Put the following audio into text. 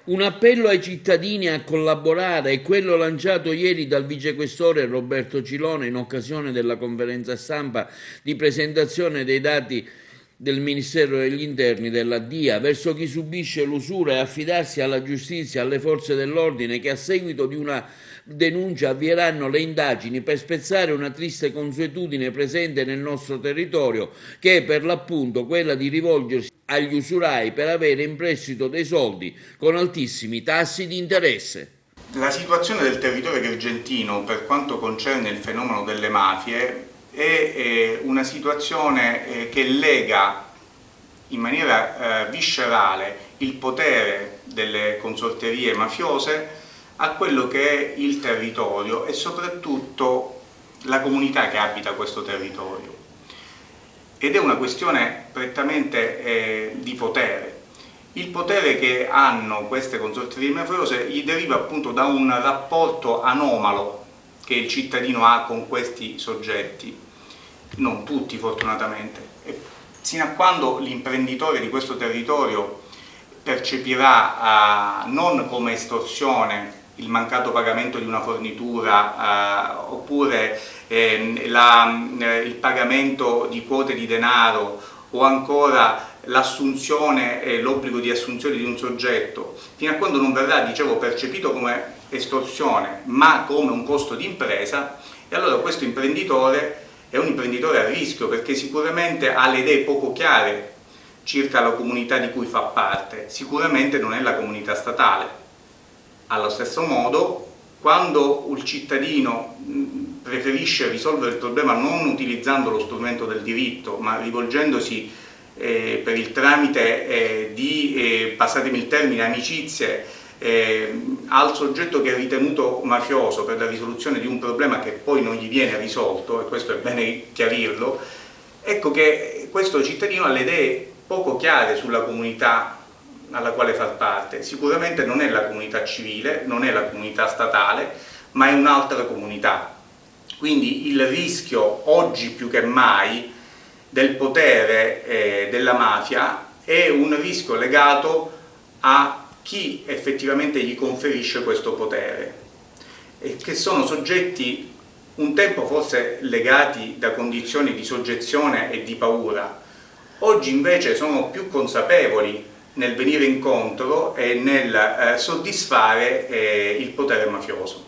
Un appello ai cittadini a collaborare è quello lanciato ieri dal vicequestore Roberto Cilone in occasione della conferenza stampa di presentazione dei dati del Ministero degli Interni della DIA verso chi subisce l'usura e affidarsi alla giustizia, alle forze dell'ordine che a seguito di una denuncia avvieranno le indagini per spezzare una triste consuetudine presente nel nostro territorio, che è per l'appunto quella di rivolgersi agli usurai per avere in prestito dei soldi con altissimi tassi di interesse. La situazione del territorio agrigentino per quanto concerne il fenomeno delle mafie è una situazione che lega in maniera viscerale il potere delle consorterie mafiose a quello che è il territorio e soprattutto la comunità che abita questo territorio. Ed è una questione prettamente di potere. Il potere che hanno queste consorterie mafiose gli deriva appunto da un rapporto anomalo che il cittadino ha con questi soggetti, non tutti fortunatamente, e sino a quando l'imprenditore di questo territorio percepirà non come estorsione il mancato pagamento di una fornitura oppure il pagamento di quote di denaro o ancora l'assunzione e l'obbligo di assunzione di un soggetto, fino a quando non verrà, dicevo, percepito come estorsione ma come un costo di impresa, e allora questo imprenditore è un imprenditore a rischio, perché sicuramente ha le idee poco chiare circa la comunità di cui fa parte, sicuramente non è la comunità statale. Allo stesso modo, quando il cittadino preferisce risolvere il problema non utilizzando lo strumento del diritto, ma rivolgendosi per il tramite di, passatemi il termine, amicizie, al soggetto che è ritenuto mafioso per la risoluzione di un problema che poi non gli viene risolto, e questo è bene chiarirlo, ecco che questo cittadino ha le idee poco chiare sulla comunità alla quale far parte. Sicuramente non è la comunità civile, non è la comunità statale, ma è un'altra comunità. Quindi il rischio, oggi più che mai, del potere della mafia è un rischio legato a chi effettivamente gli conferisce questo potere, e che sono soggetti un tempo forse legati da condizioni di soggezione e di paura, oggi invece sono più consapevoli nel venire incontro e nel soddisfare il potere mafioso.